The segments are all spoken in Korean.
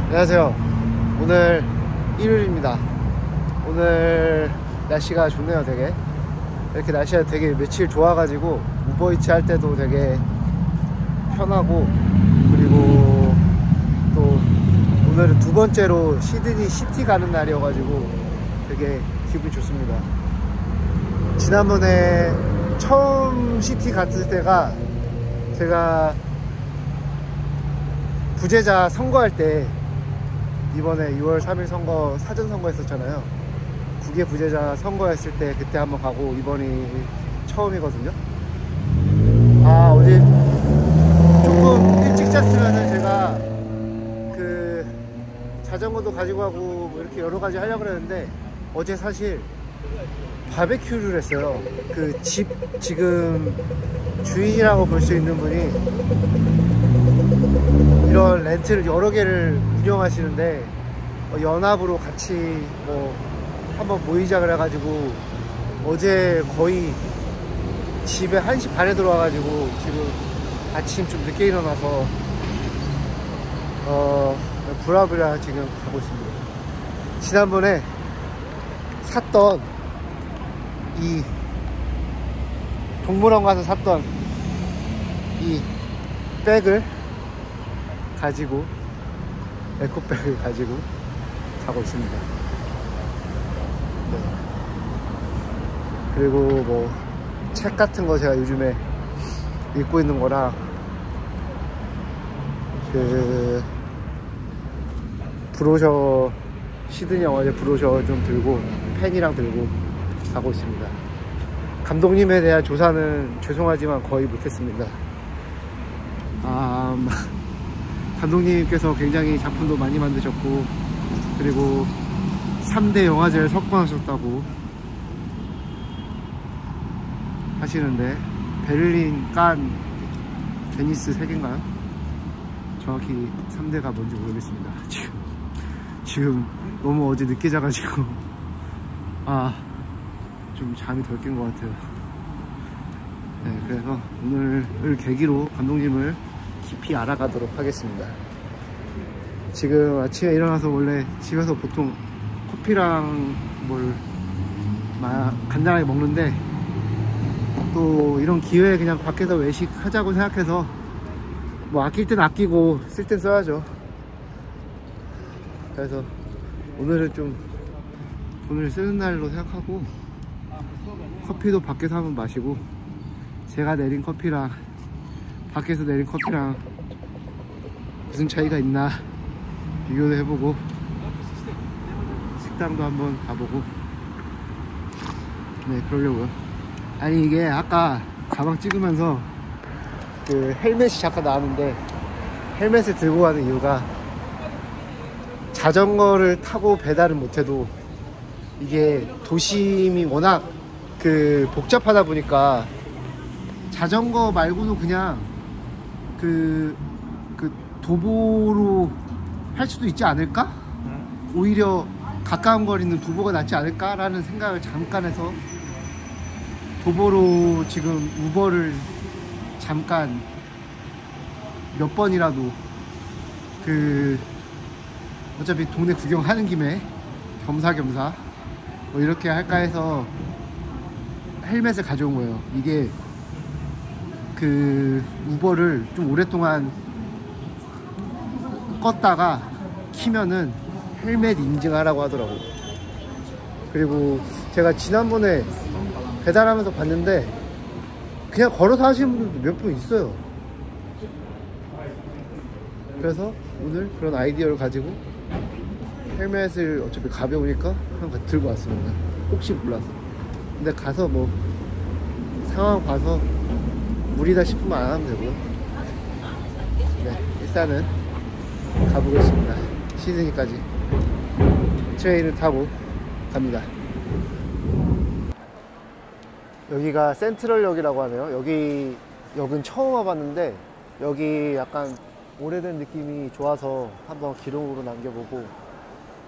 안녕하세요. 오늘 일요일입니다. 오늘 날씨가 좋네요. 되게 이렇게 날씨가 되게 며칠 좋아가지고 우버이츠 할 때도 되게 편하고, 그리고 또 오늘은 두 번째로 시드니 시티 가는 날이어가지고 되게 기분이 좋습니다. 지난번에 처음 시티 갔을 때가 제가 부재자 선거할 때, 이번에 6월 3일 선거 사전 선거 했었잖아요. 국외 부재자 선거했을 때 그때 한번 가고, 이번이 처음이거든요. 어제 조금 일찍 잤으면은 제가 그 자전거도 가지고 가고 뭐 이렇게 여러 가지 하려고 그랬는데, 어제 사실 바베큐를 했어요. 그 집 지금 주인이라고 볼 수 있는 분이 이런 렌트를 여러 개를 운영하시는데, 연합으로 같이 뭐 한번 모이자 그래가지고 어제 거의 집에 1시 반에 들어와가지고 지금 아침 좀 늦게 일어나서 부랴부랴 지금 가고 있습니다. 지난번에 샀던 이 동물원 가서 샀던 이 백을 가지고, 에코백을 가지고 가고 있습니다. 네. 그리고 뭐 책 같은 거 제가 요즘에 읽고 있는 거랑, 그 브로셔, 시드니 영화제 브로셔 좀 들고, 펜이랑 들고 가고 있습니다. 감독님에 대한 조사는 죄송하지만 거의 못했습니다. 감독님께서 굉장히 작품도 많이 만드셨고, 그리고 3대 영화제를 석권하셨다고 하시는데, 베를린, 칸, 베니스 3개인가요? 정확히 3대가 뭔지 모르겠습니다. 지금 너무 어제 늦게 자가지고 좀 잠이 덜 깬 것 같아요. 네, 그래서 오늘을 계기로 감독님을 깊이 알아가도록 하겠습니다. 지금 아침에 일어나서 원래 집에서 보통 커피랑 뭘 간단하게 먹는데, 또 이런 기회에 그냥 밖에서 외식 하자고 생각해서, 뭐 아낄 땐 아끼고 쓸 땐 써야죠. 그래서 오늘은 좀 돈을 쓰는 날로 생각하고, 커피도 밖에서 한번 마시고, 제가 내린 커피랑 밖에서 내린 커피랑 무슨 차이가 있나 비교도 해보고, 식당도 한번 가보고, 네, 그러려고요. 아니, 이게 아까 가방 찍으면서 그 헬멧이 잠깐 나왔는데, 헬멧을 들고 가는 이유가, 자전거를 타고 배달을 못해도 이게 도심이 워낙 그 복잡하다 보니까 자전거 말고도 그냥 그 도보로 할 수도 있지 않을까? 오히려 가까운 거리는 도보가 낫지 않을까라는 생각을 잠깐 해서 도보로 지금 우버를 잠깐 몇 번이라도, 어차피 동네 구경하는 김에 겸사겸사 뭐 이렇게 할까 해서 헬멧을 가져온 거예요. 이게 그 우버를 좀 오랫동안 껐다가 키면은 헬멧 인증하라고 하더라고요. 그리고 제가 지난번에 배달하면서 봤는데, 그냥 걸어서 하시는 분들도 몇 분 있어요. 그래서 오늘 그런 아이디어를 가지고 헬멧을, 어차피 가벼우니까 한번 들고 왔습니다. 혹시 몰라서. 근데 가서 뭐 상황 봐서 무리다 싶으면 안 하면 되고요. 네, 일단은 가보겠습니다. 시드니까지 트레인을 타고 갑니다. 여기가 센트럴역이라고 하네요. 여기 역은 처음 와봤는데, 여기 약간 오래된 느낌이 좋아서 한번 기록으로 남겨보고,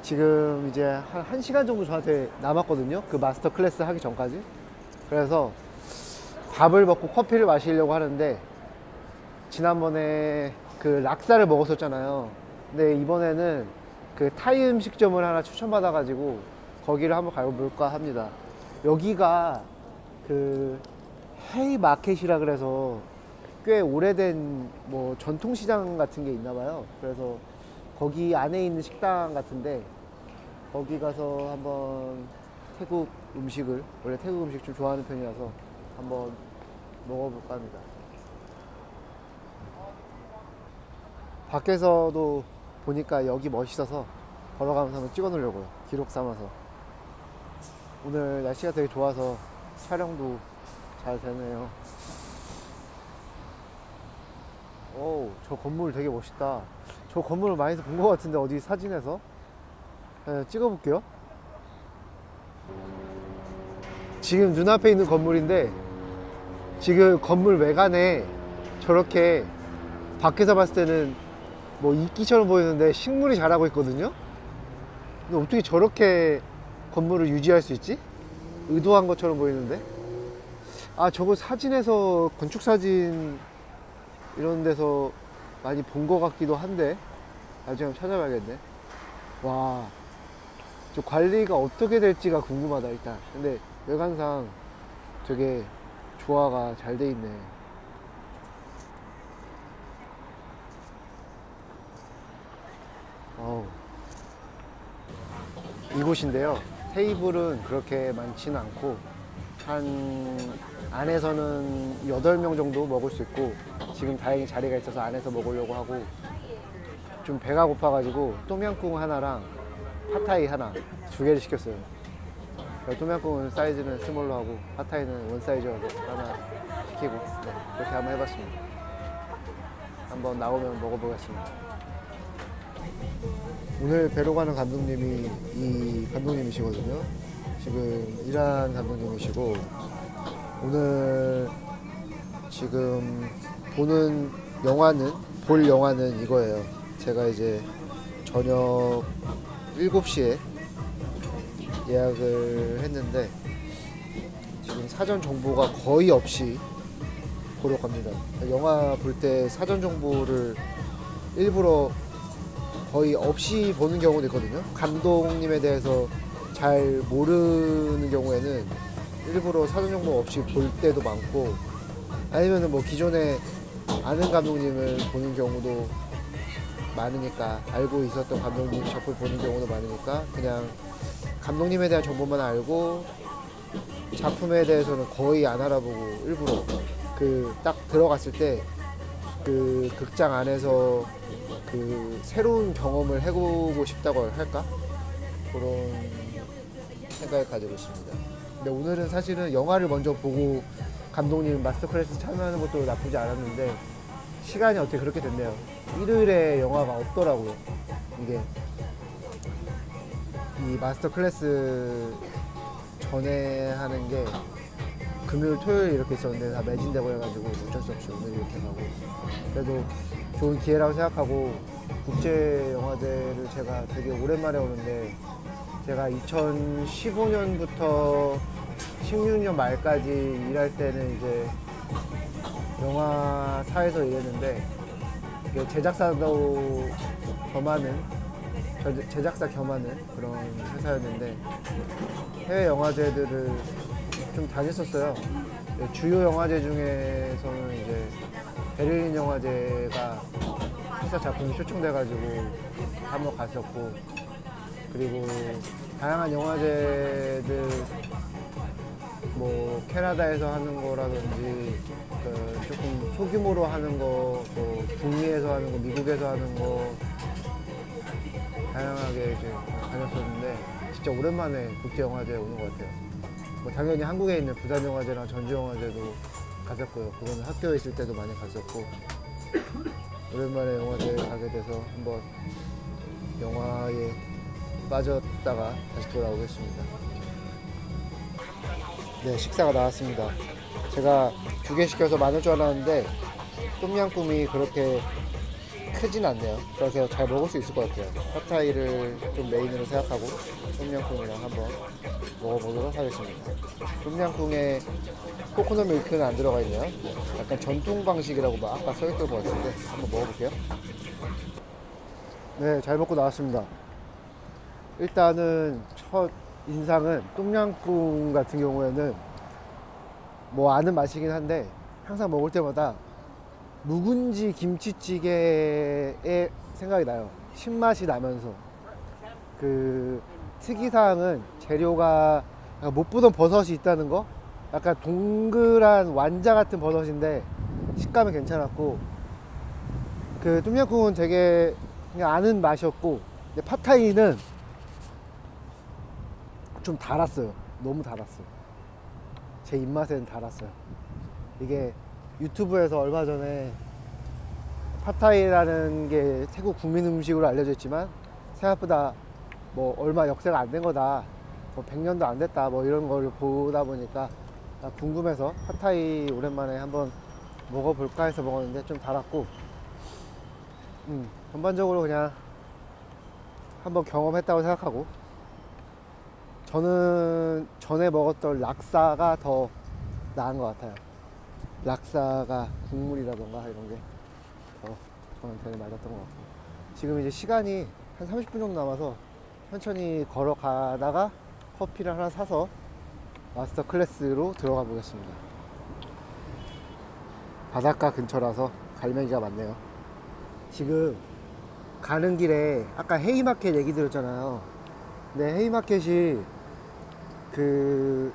지금 이제 한 1시간 정도 저한테 남았거든요. 그 마스터 클래스 하기 전까지. 그래서 밥을 먹고 커피를 마시려고 하는데, 지난번에 그 락사를 먹었었잖아요. 근데 이번에는 그 타이 음식점을 하나 추천받아가지고 거기를 한번 가볼까 합니다. 여기가 그 헤이 마켓이라 그래서 꽤 오래된 뭐 전통시장 같은 게 있나 봐요. 그래서 거기 안에 있는 식당 같은데 거기 가서 한번 태국 음식을, 원래 태국 음식 좀 좋아하는 편이라서 한번 먹어볼까 합니다. 밖에서도 보니까 여기 멋있어서 걸어가면서 한번 찍어 놓으려고요. 기록 삼아서. 오늘 날씨가 되게 좋아서 촬영도 잘 되네요. 오, 저 건물 되게 멋있다. 저 건물을 많이서 본 것 같은데 어디 사진에서? 네, 찍어볼게요. 지금 눈앞에 있는 건물인데 지금 건물 외관에 저렇게 밖에서 봤을 때는 뭐 이끼처럼 보이는데 식물이 자라고 있거든요. 근데 어떻게 저렇게 건물을 유지할 수 있지? 의도한 것처럼 보이는데. 아, 저거 사진에서 건축사진 이런 데서 많이 본 것 같기도 한데 나중에 한번 찾아봐야겠네. 와, 저 관리가 어떻게 될지가 궁금하다 일단. 근데 외관상 되게 조화가 잘 돼 있네. 어우. 이곳인데요, 테이블은 그렇게 많지는 않고 한 안에서는 8명 정도 먹을 수 있고, 지금 다행히 자리가 있어서 안에서 먹으려고 하고, 좀 배가 고파가지고 똠양꿍 하나랑 팟타이 하나 2개를 시켰어요. 똠양꿍은 사이즈는 스몰로 하고 팟타이는 원 사이즈여서 하나 시키고, 네, 그렇게 한번 해봤습니다. 한번 나오면 먹어보겠습니다. 오늘 뵈러 가는 감독님이 이 감독님이시거든요. 지금 이란 감독님이시고, 오늘 지금 볼 영화는 이거예요. 제가 이제 저녁 7시에 예약을 했는데 지금 사전 정보가 거의 없이 보러 갑니다. 영화 볼 때 사전 정보를 일부러 거의 없이 보는 경우도 있거든요. 감독님에 대해서 잘 모르는 경우에는 일부러 사전 정보 없이 볼 때도 많고, 아니면은 뭐 기존에 아는 감독님을 보는 경우도 많으니까, 알고 있었던 감독님 작품 보는 경우도 많으니까 그냥 감독님에 대한 정보만 알고 작품에 대해서는 거의 안 알아보고, 일부러 그 딱 들어갔을 때 그 극장 안에서 그 새로운 경험을 해보고 싶다고 할까? 그런 생각을 가지고 있습니다. 근데 오늘은 사실은 영화를 먼저 보고 감독님 마스터 클래스 참여하는 것도 나쁘지 않았는데 시간이 어떻게 그렇게 됐네요. 일요일에 영화가 없더라고요. 이게 이 마스터 클래스 전에 하는 게 금요일, 토요일 이렇게 있었는데 다 매진되고 해가지고 어쩔 수 없이 오늘 이렇게 가고, 그래도 좋은 기회라고 생각하고, 국제영화제를 제가 되게 오랜만에 오는데, 제가 2015년부터 16년 말까지 일할 때는 이제 영화사에서 일했는데, 이게 제작사도 겸하는, 제작사 겸하는 그런 회사였는데 해외 영화제들을 좀 다녔었어요. 주요 영화제 중에서는 이제 베를린 영화제가 회사 작품이 초청돼가지고 한번 갔었고, 그리고 다양한 영화제들, 뭐 캐나다에서 하는 거라든지 그 조금 소규모로 하는 거, 또 북미에서 하는 거, 미국에서 하는 거 다양하게 이제 다녔었는데, 진짜 오랜만에 국제영화제에 오는 것 같아요. 뭐 당연히 한국에 있는 부산영화제나 전주영화제도 갔었고요. 그거는 학교에 있을 때도 많이 갔었고, 오랜만에 영화제에 가게 돼서 한번 영화에 빠졌다가 다시 돌아오겠습니다. 네, 식사가 나왔습니다. 제가 2개 시켜서 많을 줄 알았는데 똠양꿍이 그렇게 크진 않네요. 그래서 잘 먹을 수 있을 것 같아요. 팟타이를 좀 메인으로 생각하고 똠양꿍이랑 한번 먹어보도록 하겠습니다. 똠양꿍에 코코넛 밀크는 안 들어가 있네요. 약간 전통 방식이라고 막 아까 써있던 것 같은데 한번 먹어볼게요. 네, 잘 먹고 나왔습니다. 일단은 첫 인상은 똠양꿍 같은 경우에는 뭐 아는 맛이긴 한데 항상 먹을 때마다 묵은지 김치찌개의 생각이 나요. 신맛이 나면서 그 특이사항은 재료가 못 보던 버섯이 있다는 거. 약간 동그란 완자 같은 버섯인데 식감은 괜찮았고, 그 똠양꿍은 되게 그냥 아는 맛이었고, 근데 팟타이는 좀 달았어요. 너무 달았어요. 제 입맛에는 달았어요. 이게 유튜브에서 얼마 전에 팟타이라는 게 태국 국민 음식으로 알려져 있지만 생각보다 뭐 얼마 역사가 안 된 거다, 뭐 100년도 안 됐다, 뭐 이런 거를 보다 보니까 궁금해서 팟타이 오랜만에 한번 먹어볼까 해서 먹었는데 좀 달았고, 전반적으로 그냥 한번 경험했다고 생각하고, 저는 전에 먹었던 락사가 더 나은 것 같아요. 락사가 국물이라던가 이런 게 더 저한테는 맞았던 것 같고, 지금 이제 시간이 한 30분 정도 남아서 천천히 걸어가다가 커피를 하나 사서 마스터 클래스로 들어가 보겠습니다. 바닷가 근처라서 갈매기가 많네요. 지금 가는 길에 아까 헤이마켓 얘기 드렸잖아요. 근데 헤이마켓이 그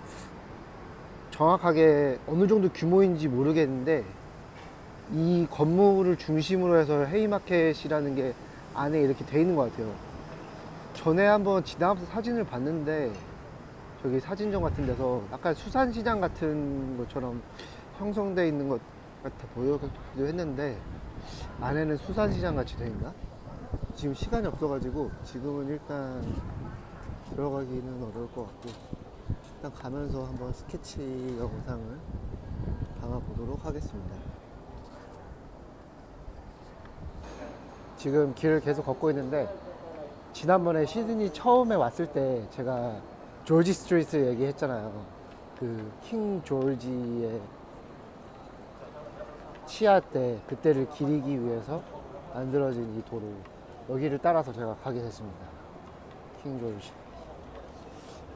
정확하게 어느 정도 규모인지 모르겠는데 이 건물을 중심으로 해서 헤이마켓이라는 게 안에 이렇게 돼 있는 것 같아요. 전에 한번 지나가면서 사진을 봤는데 저기 사진전 같은 데서 약간 수산시장 같은 것처럼 형성되어 있는 것 같아 보여기도 했는데, 안에는 수산시장 같이 돼 있나? 지금 시간이 없어가지고 지금은 일단 들어가기는 어려울 것 같고, 일단 가면서 한번 스케치 영상을 담아보도록 하겠습니다. 지금 길을 계속 걷고 있는데, 지난번에 시드니 처음에 왔을 때 제가 조지 스트리트 얘기했잖아요. 그 킹 조지의 치아 때 그때를 기리기 위해서 만들어진 이 도로, 여기를 따라서 제가 가게 됐습니다. 킹 조지.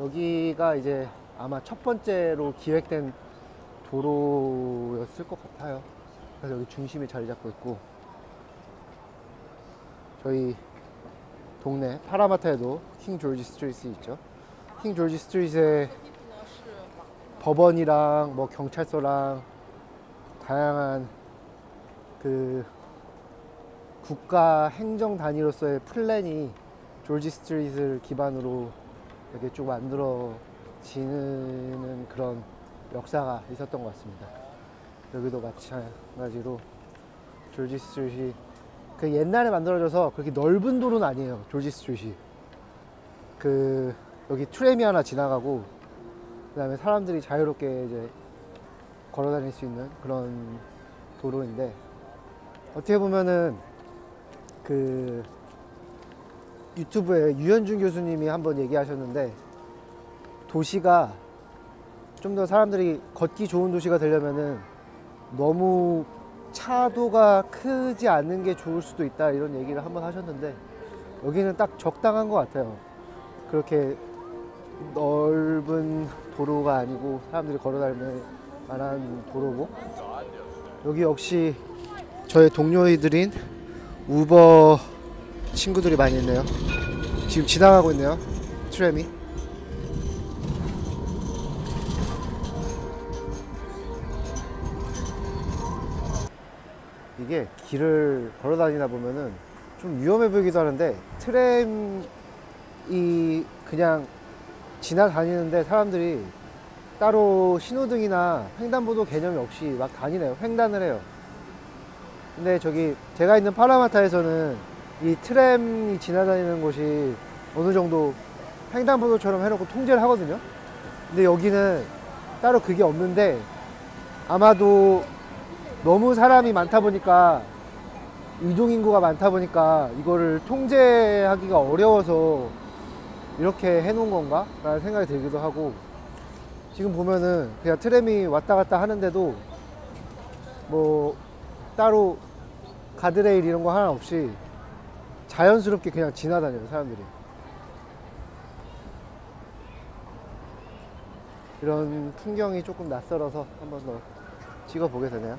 여기가 이제 아마 첫 번째로 기획된 도로였을 것 같아요. 그래서 여기 중심에 자리 잡고 있고, 저희 동네 파라마타에도 킹 조지 스트리트 있죠. 킹 조지 스트리트에 법원이랑 뭐 경찰서랑 다양한 그 국가 행정 단위로서의 플랜이 조지 스트리트를 기반으로 이렇게 쭉 만들어지는 그런 역사가 있었던 것 같습니다. 여기도 마찬가지로 조지 스트리트이 그 옛날에 만들어져서 그렇게 넓은 도로는 아니에요. 조지 스트리트이 그 여기 트램이 하나 지나가고, 그 다음에 사람들이 자유롭게 이제 걸어 다닐 수 있는 그런 도로인데, 어떻게 보면은 그 유튜브에 유현준 교수님이 한번 얘기하셨는데, 도시가 좀 더 사람들이 걷기 좋은 도시가 되려면은 너무 차도가 크지 않는 게 좋을 수도 있다, 이런 얘기를 한번 하셨는데, 여기는 딱 적당한 것 같아요. 그렇게 넓은 도로가 아니고 사람들이 걸어 다닐 만한 도로고, 여기 역시 저의 동료이들인 우버 친구들이 많이 있네요. 지금 지나가고 있네요, 트램이. 이게 길을 걸어 다니다 보면은 좀 위험해 보이기도 하는데, 트램이 그냥 지나다니는데 사람들이 따로 신호등이나 횡단보도 개념이 없이 막 다니네요. 횡단을 해요. 근데 저기 제가 있는 파라마타에서는 이 트램이 지나다니는 곳이 어느 정도 횡단보도처럼 해놓고 통제를 하거든요. 근데 여기는 따로 그게 없는데, 아마도 너무 사람이 많다 보니까, 이동인구가 많다 보니까 이거를 통제하기가 어려워서 이렇게 해놓은 건가? 라는 생각이 들기도 하고, 지금 보면은 그냥 트램이 왔다 갔다 하는데도 뭐 따로 가드레일 이런 거 하나 없이 자연스럽게 그냥 지나다녀요, 사람들이. 이런 풍경이 조금 낯설어서 한번 더 찍어보게 되네요.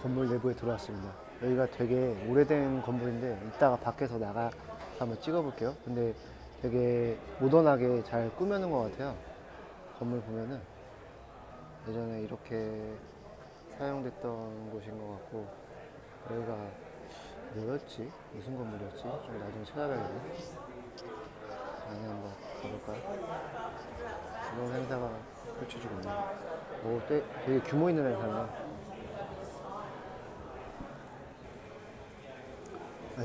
건물 내부에 들어왔습니다. 여기가 되게 오래된 건물인데 이따가 밖에서 나가 한번 찍어볼게요. 근데 되게 모던하게 잘 꾸며놓은 것 같아요. 건물 보면은 예전에 이렇게 사용됐던 곳인 것 같고, 여기가 뭐였지? 무슨 건물이었지? 좀 나중에 찾아봐야겠네. 안에 한번 가볼까요? 이런 행사가 펼쳐지고 있네요. 오, 되게 규모 있는 행사네요.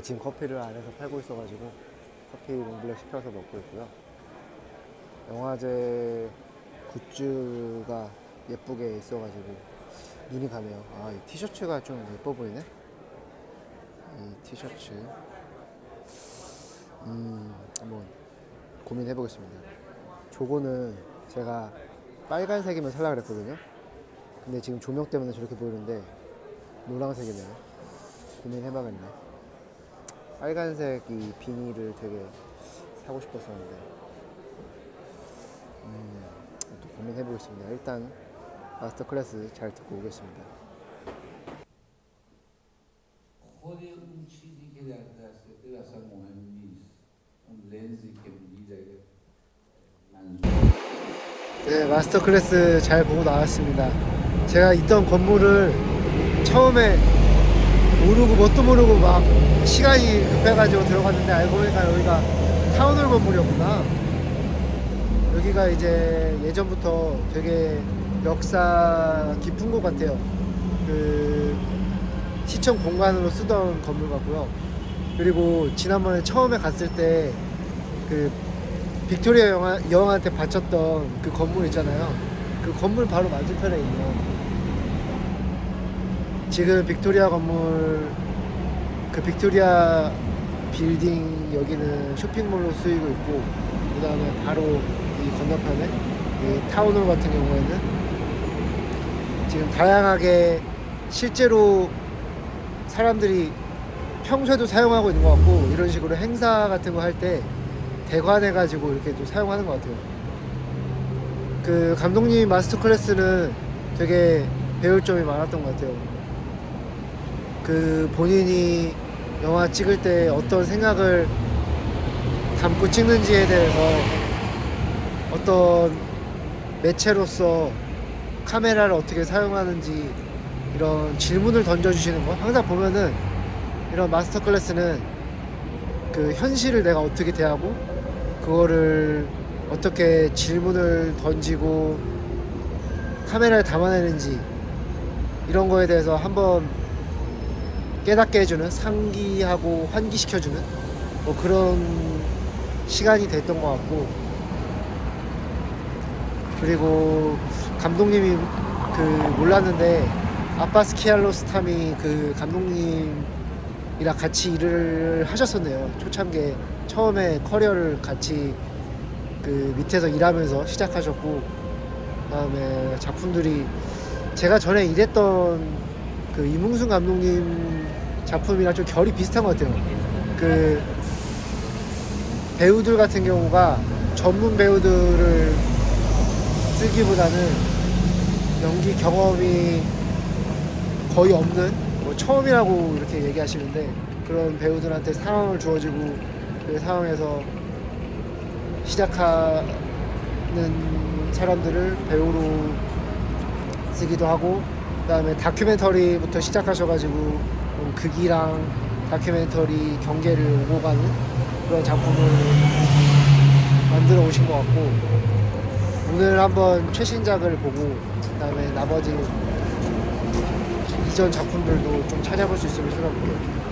지금 커피를 안에서 팔고 있어가지고 커피 롱블랙 시켜서 먹고 있고요. 영화제 굿즈가 예쁘게 있어가지고 눈이 가네요. 이 티셔츠가 좀 예뻐 보이네. 이 티셔츠 한번 고민해 보겠습니다. 저거는 제가 빨간색이면 살라 그랬거든요. 근데 지금 조명 때문에 저렇게 보이는데 노란색이네요. 고민해 봐야겠네. 빨간색 이 비닐을 되게 사고 싶었었는데 또 고민해 보겠습니다. 일단 마스터 클래스 잘 듣고 오겠습니다. 네, 마스터 클래스 잘 보고 나왔습니다. 제가 있던 건물을 처음에 모르고 뭣도 모르고 막 시간이 급해가지고 들어갔는데 알고 보니까 여기가 타운홀 건물이었구나. 여기가 이제 예전부터 되게 역사 깊은 곳 같아요. 그 시청 공간으로 쓰던 건물 같고요. 그리고 지난번에 처음에 갔을 때 그 빅토리아 여왕한테 바쳤던 그 건물 있잖아요. 그 건물 바로 맞은편에 있네요. 지금 빅토리아 건물, 그 빅토리아 빌딩 여기는 쇼핑몰로 쓰이고 있고, 그 다음에 바로 이 건너편에 이 타운홀 같은 경우에는 지금 다양하게 실제로 사람들이 평소에도 사용하고 있는 것 같고, 이런 식으로 행사 같은 거 할 때 대관해가지고 이렇게 또 사용하는 것 같아요. 그 감독님 마스터 클래스는 되게 배울 점이 많았던 것 같아요. 그 본인이 영화 찍을 때 어떤 생각을 담고 찍는지에 대해서 어떤 매체로서 카메라를 어떻게 사용하는지 이런 질문을 던져주시는 거, 항상 보면은 이런 마스터 클래스는 그 현실을 내가 어떻게 대하고 그거를 어떻게 질문을 던지고 카메라에 담아내는지 이런 거에 대해서 한번 깨닫게 해주는, 상기하고 환기시켜주는 뭐 그런 시간이 됐던 것 같고, 그리고 감독님이 그 몰랐는데 아바스 키알로스탐이 그 감독님이랑 같이 일을 하셨었네요. 초창기에 처음에 커리어를 같이 그 밑에서 일하면서 시작하셨고, 그다음에 작품들이 제가 전에 일했던 그 이문승 감독님 작품이랑 좀 결이 비슷한 것 같아요. 그 배우들 같은 경우가 전문 배우들을 쓰기보다는 연기 경험이 거의 없는, 뭐 처음이라고 이렇게 얘기하시는데, 그런 배우들한테 상황을 주어지고 그 상황에서 시작하는 사람들을 배우로 쓰기도 하고, 그 다음에 다큐멘터리부터 시작하셔가지고 극이랑 다큐멘터리 경계를 오고 가는 그런 작품을 만들어 오신 것 같고, 오늘 한번 최신작을 보고 그 다음에 나머지 이전 작품들도 좀 찾아볼 수 있으면 찾아볼게요.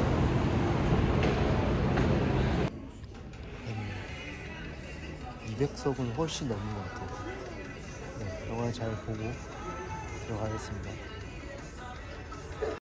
200석은 훨씬 넘는 것 같아요. 네, 영화 잘 보고 들어가겠습니다.